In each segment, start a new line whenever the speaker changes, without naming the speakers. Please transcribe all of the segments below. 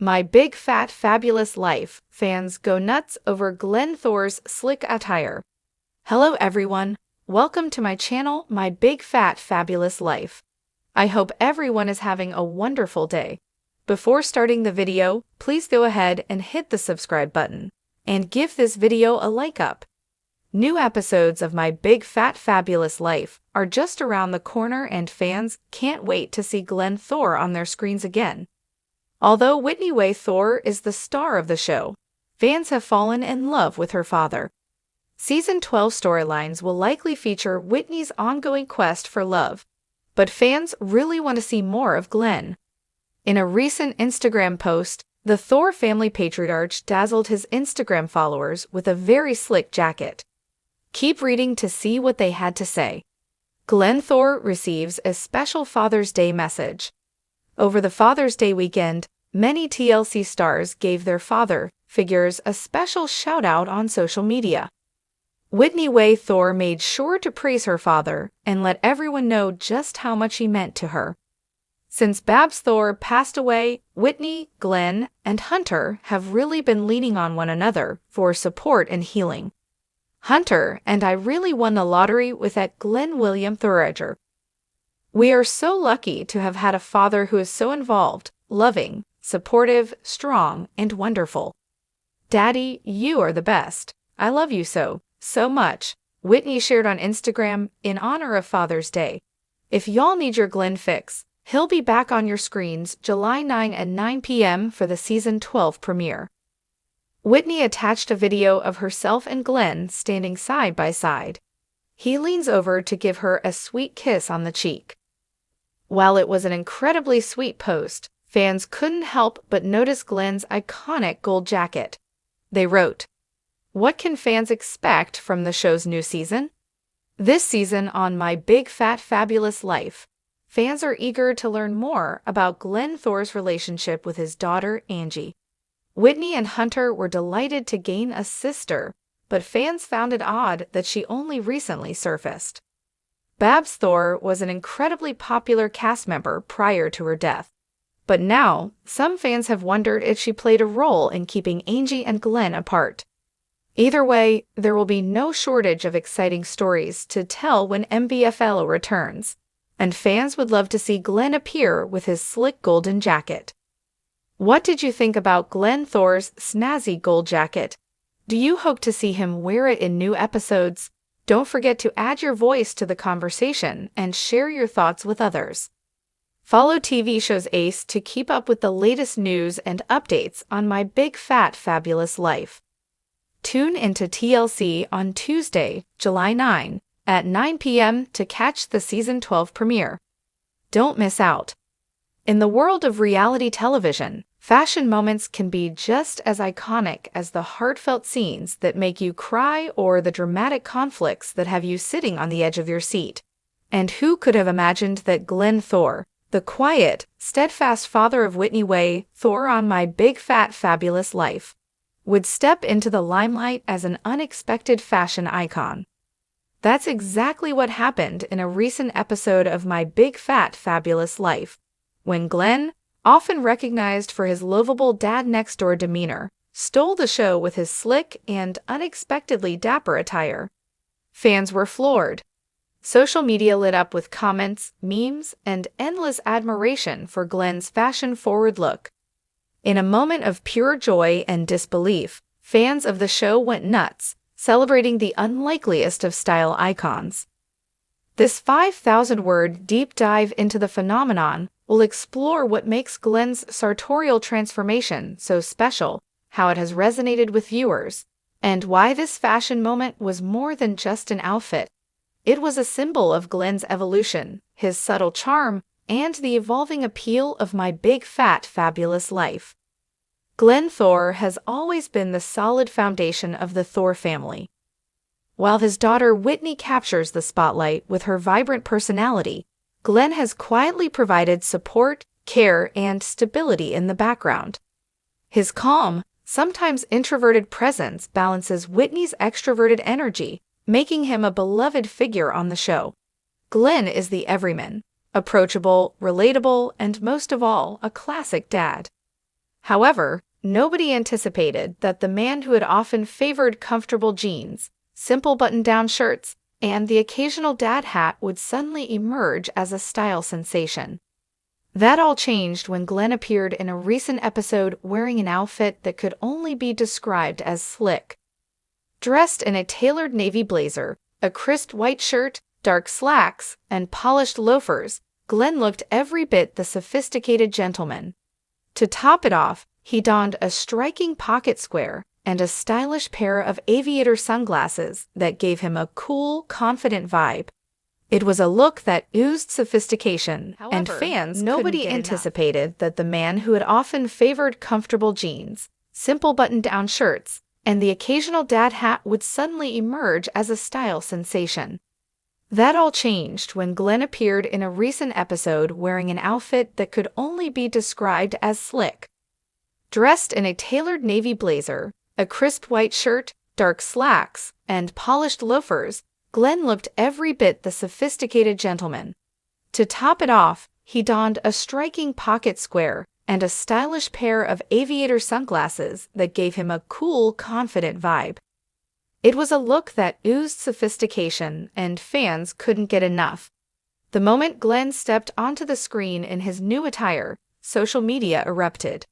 My Big Fat Fabulous Life, fans go nuts over Glenn Thore's slick attire. Hello everyone, welcome to my channel, My Big Fat Fabulous Life. I hope everyone is having a wonderful day. Before starting the video, please go ahead and hit the subscribe button, and give this video a like up. New episodes of My Big Fat Fabulous Life are just around the corner and fans can't wait to see Glenn Thore on their screens again. Although Whitney Thore is the star of the show, fans have fallen in love with her father. Season 12 storylines will likely feature Whitney's ongoing quest for love, but fans really want to see more of Glenn. In a recent Instagram post, the Thore family patriarch dazzled his Instagram followers with a very slick jacket. Keep reading to see what they had to say. Glenn Thore receives a special Father's Day message. Over the Father's Day weekend, many TLC stars gave their father figures a special shout-out on social media. Whitney Thore made sure to praise her father and let everyone know just how much he meant to her. Since Babs Thore passed away, Whitney, Glenn, and Hunter have really been leaning on one another for support and healing. Hunter and I really won the lottery with that Glenn William Thoroger. We are so lucky to have had a father who is so involved, loving, supportive, strong, and wonderful. Daddy, you are the best. I love you so much, Whitney shared on Instagram in honor of Father's Day. If y'all need your Glenn fix, he'll be back on your screens July 9 at 9 p.m. for the Season 12 premiere. Whitney attached a video of herself and Glenn standing side by side. He leans over to give her a sweet kiss on the cheek. While it was an incredibly sweet post, fans couldn't help but notice Glenn's iconic gold jacket. They wrote, "What can fans expect from the show's new season?" This season on My Big Fat Fabulous Life, fans are eager to learn more about Glenn Thore's relationship with his daughter, Angie. Whitney and Hunter were delighted to gain a sister, but fans found it odd that she only recently surfaced. Babs Thore was an incredibly popular cast member prior to her death, but now some fans have wondered if she played a role in keeping Angie and Glenn apart. Either way, there will be no shortage of exciting stories to tell when MBFL returns, and fans would love to see Glenn appear with his slick golden jacket. What did you think about Glenn Thore's snazzy gold jacket? Do you hope to see him wear it in new episodes? Don't forget to add your voice to the conversation and share your thoughts with others. Follow TV shows Ace to keep up with the latest news and updates on My Big Fat Fabulous Life. Tune into TLC on Tuesday, July 9 at 9 p.m. to catch the Season 12 premiere. Don't miss out. In the world of reality television, fashion moments can be just as iconic as the heartfelt scenes that make you cry or the dramatic conflicts that have you sitting on the edge of your seat. And who could have imagined that Glenn Thore, the quiet, steadfast father of Whitney Thore on My Big Fat Fabulous Life, would step into the limelight as an unexpected fashion icon? That's exactly what happened in a recent episode of My Big Fat Fabulous Life, when Glenn, often recognized for his lovable dad-next-door demeanor, stole the show with his slick and unexpectedly dapper attire. Fans were floored. Social media lit up with comments, memes, and endless admiration for Glenn's fashion-forward look. In a moment of pure joy and disbelief, fans of the show went nuts, celebrating the unlikeliest of style icons. This 5,000-word deep dive into the phenomenon will explore what makes Glenn's sartorial transformation so special, how it has resonated with viewers, and why this fashion moment was more than just an outfit. It was a symbol of Glenn's evolution, his subtle charm, and the evolving appeal of My Big Fat Fabulous Life. Glenn Thore has always been the solid foundation of the Thore family. While his daughter Whitney captures the spotlight with her vibrant personality, Glenn has quietly provided support, care, and stability in the background. His calm, sometimes introverted presence balances Whitney's extroverted energy, making him a beloved figure on the show. Glenn is the everyman, approachable, relatable, and most of all, a classic dad. However, nobody anticipated that the man who had often favored comfortable jeans, simple button-down shirts, and the occasional dad hat would suddenly emerge as a style sensation. That all changed when Glenn appeared in a recent episode wearing an outfit that could only be described as slick. Dressed in a tailored navy blazer, a crisp white shirt, dark slacks, and polished loafers, Glenn looked every bit the sophisticated gentleman. To top it off, he donned a striking pocket square and a stylish pair of aviator sunglasses that gave him a cool, confident vibe. It was a look that oozed sophistication, and fans nobody anticipated that the man who had often favored comfortable jeans, simple button-down shirts, and the occasional dad hat would suddenly emerge as a style sensation. That all changed when Glenn appeared in a recent episode wearing an outfit that could only be described as slick. Dressed in a tailored navy blazer, a crisp white shirt, dark slacks, and polished loafers, Glenn looked every bit the sophisticated gentleman. To top it off, he donned a striking pocket square and a stylish pair of aviator sunglasses that gave him a cool, confident vibe. It was a look that oozed sophistication, and fans couldn't get enough. The moment Glenn stepped onto the screen in his new attire, social media erupted.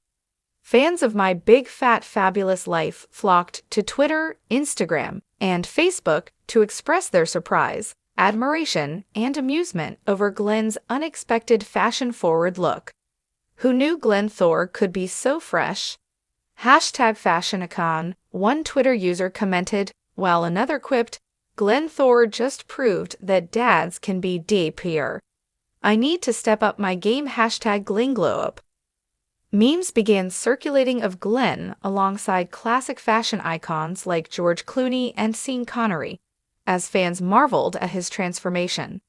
Fans of My Big Fat Fabulous Life flocked to Twitter, Instagram, and Facebook to express their surprise, admiration, and amusement over Glenn's unexpected fashion-forward look. Who knew Glenn Thore could be so fresh? #FashionIcon, one Twitter user commented, while another quipped, "Glenn Thore just proved that dads can be deeper. I need to step up my game #GlingLowup." Memes began circulating of Glenn alongside classic fashion icons like George Clooney and Sean Connery, as fans marveled at his transformation.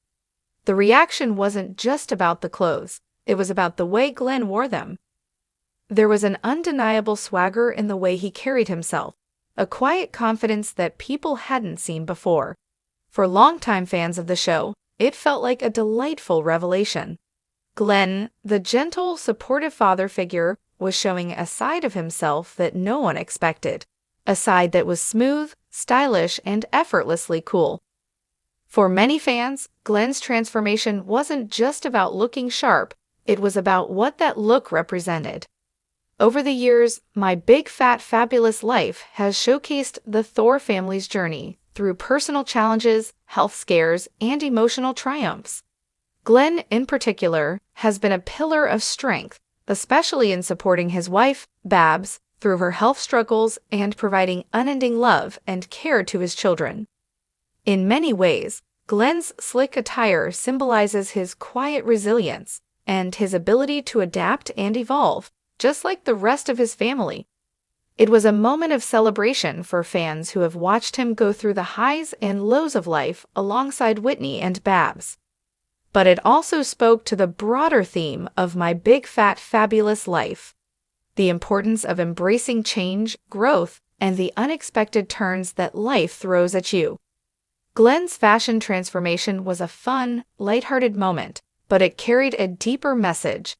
The reaction wasn't just about the clothes, it was about the way Glenn wore them. There was an undeniable swagger in the way he carried himself, a quiet confidence that people hadn't seen before. For longtime fans of the show, it felt like a delightful revelation. Glenn, the gentle, supportive father figure, was showing a side of himself that no one expected, a side that was smooth, stylish, and effortlessly cool. For many fans, Glenn's transformation wasn't just about looking sharp, it was about what that look represented. Over the years, My Big Fat Fabulous Life has showcased the Thore family's journey through personal challenges, health scares, and emotional triumphs. Glenn, in particular, has been a pillar of strength, especially in supporting his wife, Babs, through her health struggles and providing unending love and care to his children. In many ways, Glenn's slick attire symbolizes his quiet resilience and his ability to adapt and evolve, just like the rest of his family. It was a moment of celebration for fans who have watched him go through the highs and lows of life alongside Whitney and Babs. But it also spoke to the broader theme of My Big Fat Fabulous Life, the importance of embracing change, growth, and the unexpected turns that life throws at you. Glenn's fashion transformation was a fun, lighthearted moment, but it carried a deeper message.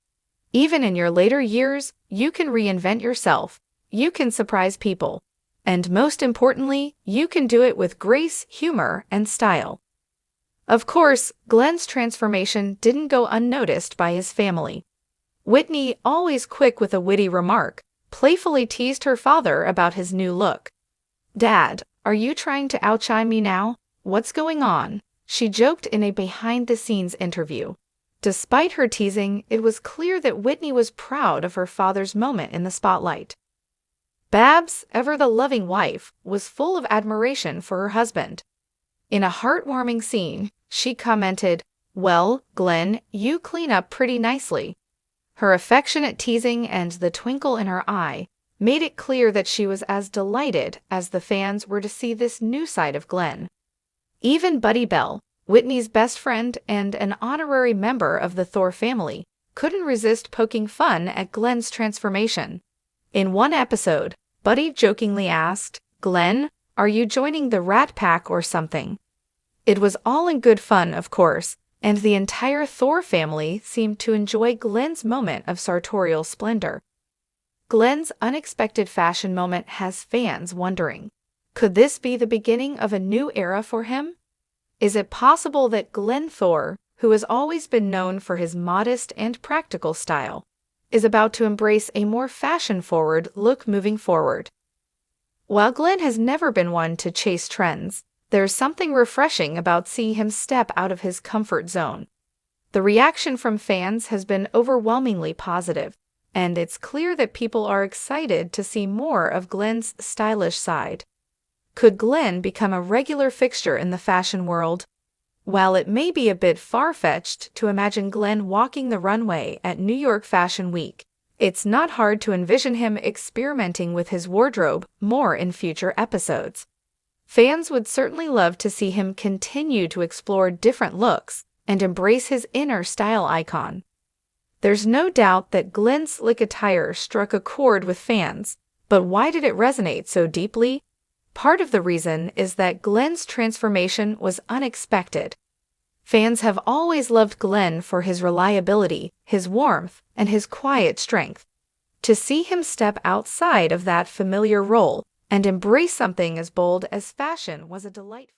Even in your later years, you can reinvent yourself, you can surprise people, and most importantly, you can do it with grace, humor, and style. Of course, Glenn's transformation didn't go unnoticed by his family. Whitney, always quick with a witty remark, playfully teased her father about his new look. "Dad, are you trying to outshine me now? What's going on?" she joked in a behind-the-scenes interview. Despite her teasing, it was clear that Whitney was proud of her father's moment in the spotlight. Babs, ever the loving wife, was full of admiration for her husband. In a heartwarming scene, she commented, "Well, Glenn, you clean up pretty nicely." Her affectionate teasing and the twinkle in her eye made it clear that she was as delighted as the fans were to see this new side of Glenn. Even Buddy Bell, Whitney's best friend and an honorary member of the Thore family, couldn't resist poking fun at Glenn's transformation. In one episode, Buddy jokingly asked, "Glenn, are you joining the Rat Pack or something?" It was all in good fun, of course, and the entire Thore family seemed to enjoy Glenn's moment of sartorial splendor. Glenn's unexpected fashion moment has fans wondering, could this be the beginning of a new era for him? Is it possible that Glenn Thore, who has always been known for his modest and practical style, is about to embrace a more fashion-forward look moving forward? While Glenn has never been one to chase trends, there's something refreshing about seeing him step out of his comfort zone. The reaction from fans has been overwhelmingly positive, and it's clear that people are excited to see more of Glenn's stylish side. Could Glenn become a regular fixture in the fashion world? While it may be a bit far-fetched to imagine Glenn walking the runway at New York Fashion Week, it's not hard to envision him experimenting with his wardrobe more in future episodes. Fans would certainly love to see him continue to explore different looks and embrace his inner style icon. There's no doubt that Glenn's slick attire struck a chord with fans, but why did it resonate so deeply? Part of the reason is that Glenn's transformation was unexpected. Fans have always loved Glenn for his reliability, his warmth, and his quiet strength. To see him step outside of that familiar role and embrace something as bold as fashion was a delightful